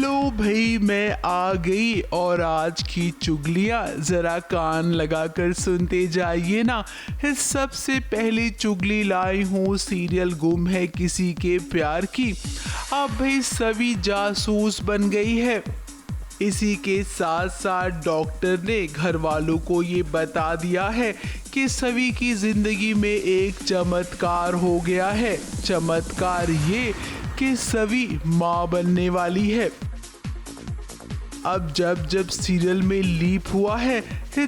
लो भाई, मैं आ गई और आज की चुगलियाँ जरा कान लगाकर सुनते जाइए ना। सबसे पहली चुगली लाई हूँ सीरियल गुम है किसी के प्यार की। अब भाई सभी जासूस बन गई है। इसी के साथ साथ डॉक्टर ने घर वालों को ये बता दिया है कि सभी की जिंदगी में एक चमत्कार हो गया है। चमत्कार ये कि सभी माँ बनने वाली है। अब जब सीरियल में लीप हुआ है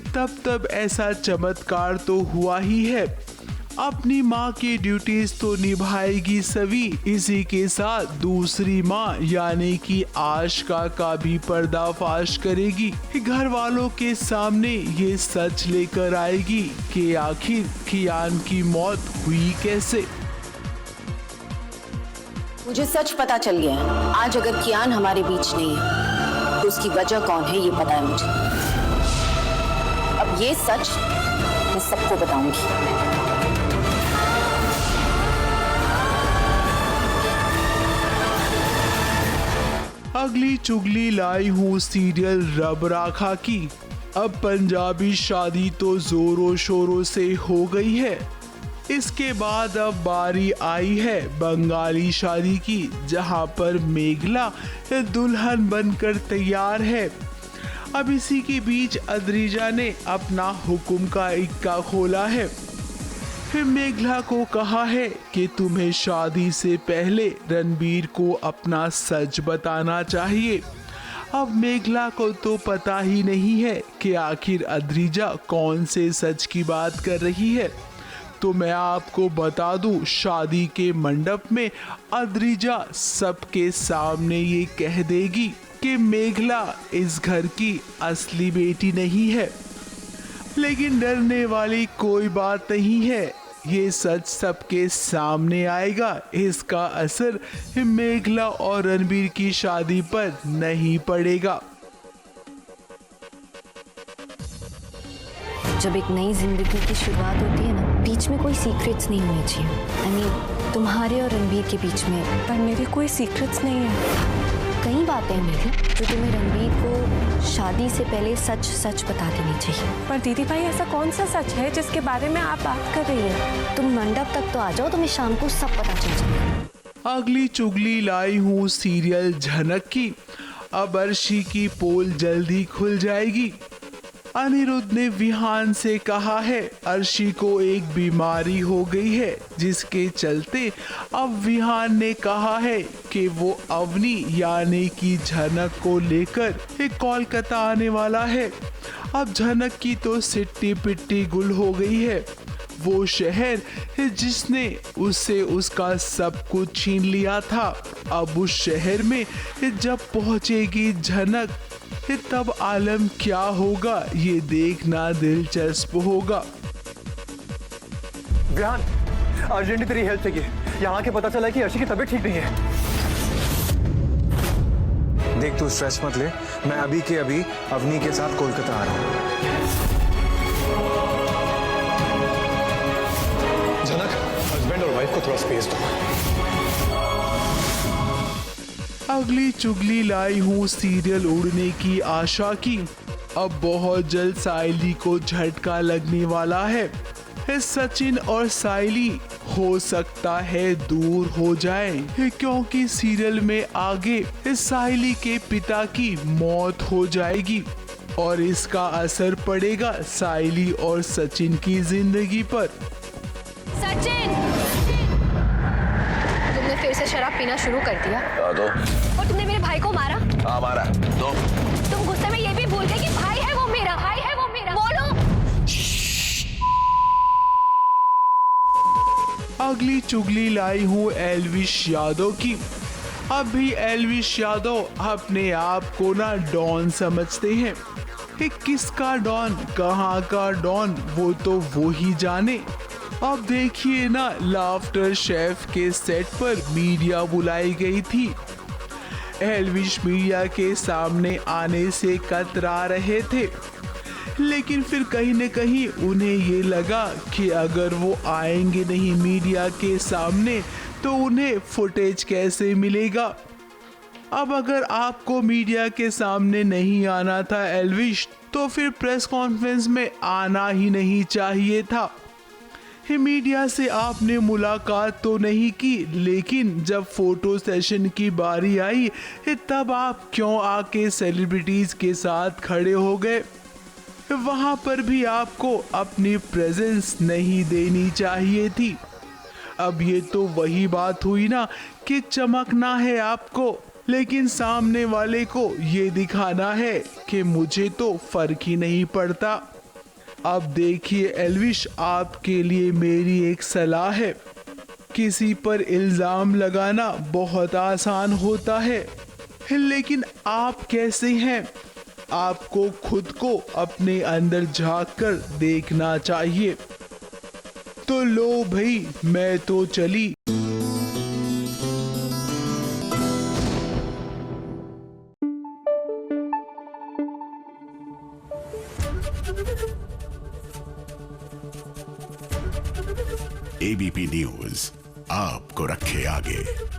तब ऐसा चमत्कार तो हुआ ही है। अपनी माँ की ड्यूटीज तो निभाएगी सभी। इसी के साथ दूसरी माँ यानी कि आशिका का भी पर्दाफाश करेगी। घर वालों के सामने ये सच लेकर आएगी कि आखिर कियान की मौत हुई कैसे। मुझे सच पता चल गया है। आज अगर कियान हमारे बीच नहीं है तो उसकी वजह कौन है ये पता है मुझे। अब ये सच मैं सबको बताऊंगी। अगली चुगली लाई हूँ सीरियल रब राखा की। अब पंजाबी शादी तो जोरों शोरों से हो गई है। इसके बाद अब बारी आई है बंगाली शादी की, जहां पर मेघला दुल्हन बनकर तैयार है। अब इसी के बीच अद्रिजा ने अपना हुक्म का इक्का खोला है। फिर मेघला को कहा है कि तुम्हें शादी से पहले रणबीर को अपना सच बताना चाहिए। अब मेघला को तो पता ही नहीं है कि आखिर अद्रिजा कौन से सच की बात कर रही है। तो मैं आपको बता दूं, शादी के मंडप में अद्रिजा सबके सामने ये कह देगी कि मेघला इस घर की असली बेटी नहीं है। लेकिन डरने वाली कोई बात नहीं है, ये सच सबके सामने आएगा। इसका असर मेघला और रणबीर की शादी पर नहीं पड़ेगा। जब एक नई जिंदगी की शुरुआत होती है ना, बीच में कोई सीक्रेट्स नहीं होने चाहिए। तुम्हारे और रणबीर के बीच में। पर मेरे कोई सीक्रेट्स नहीं है। कई बातें हैं मेघला जो तुम्हें रणबीर को शादी से पहले सच बता देनी चाहिए। पर दीदी भाई, ऐसा कौन सा सच है जिसके बारे में आप बात कर रही हैं? तुम मंडप तक तो आ जाओ, तुम्हें शाम को सब पता चल जाएगा। अगली चुगली लाई हूँ सीरियल झनक की। अब अर्शी की पोल जल्दी खुल जाएगी। अनिरुद्ध ने विहान से कहा है अर्शी को एक बीमारी हो गई है, जिसके चलते अब विहान ने कहा है कि वो अवनी यानी कि झनक को लेकर कोलकाता आने वाला है। अब झनक की तो सिट्टी पिट्टी गुल हो गई है। वो शहर जिसने उससे उसका सब कुछ छीन लिया था, अब उस शहर में जब पहुंचेगी झनक तब आलम क्या होगा ये देखना दिलचस्प होगा। विहान, अर्जेंटली तेरी हेल्प चाहिए। यहाँ के पता चला कि अर्शी की तबीयत ठीक नहीं है। देख, तू स्ट्रेस मत ले, मैं अभी के अभी अवनी के साथ कोलकाता आ रहा हूँ। जनक, हस्बैंड और वाइफ को थोड़ा स्पेस दो। अगली चुगली लाई हूँ सीरियल उड़ने की आशा की। अब बहुत जल्द साइली को झटका लगने वाला है। सचिन और साइली हो सकता है दूर हो जाएं, क्योंकि सीरियल में आगे साइली के पिता की मौत हो जाएगी और इसका असर पड़ेगा साइली और सचिन की जिंदगी पर। सचिन, तुमने फिर से शराब पीना शुरू कर दिया। दो। और तुमने मेरे भाई को मारा। हाँ, मारा। दो। तुम गुस्से में ये भी भूल गए कि भाई है वो मेरा, भाई है वो मेरा। बोलो। अगली चुगली लाई हूँ एल्विश यादव की। अब भी एल्विश यादव अपने आप को ना डॉन समझते हैं। किसका डॉन, कहाँ का डॉन, वो तो वो ही जाने। अब देखिए ना, लाफ्टर शेफ के सेट पर मीडिया बुलाई गई थी। एल्विश मीडिया के सामने आने से कतरा रहे थे, लेकिन फिर कहीं न कहीं उन्हें ये लगा कि अगर वो आएंगे नहीं मीडिया के सामने तो उन्हें फुटेज कैसे मिलेगा। अब अगर आपको मीडिया के सामने नहीं आना था एल्विश, तो फिर प्रेस कॉन्फ्रेंस में आना ही नहीं चाहिए था। मीडिया से आपने मुलाकात तो नहीं की, लेकिन जब फोटो सेशन की बारी आई तब आप क्यों आके सेलिब्रिटीज के साथ खड़े हो गए? वहां पर भी आपको अपनी प्रेजेंस नहीं देनी चाहिए थी। अब ये तो वही बात हुई ना कि चमकना है आपको, लेकिन सामने वाले को ये दिखाना है कि मुझे तो फर्क ही नहीं पड़ता। अब देखिए एल्विश, आपके लिए मेरी एक सलाह है। किसी पर इल्जाम लगाना बहुत आसान होता है, लेकिन आप कैसे हैं? आपको खुद को अपने अंदर झांक कर देखना चाहिए। तो लो भाई, मैं तो चली। एबीपी न्यूज आपको रखे आगे।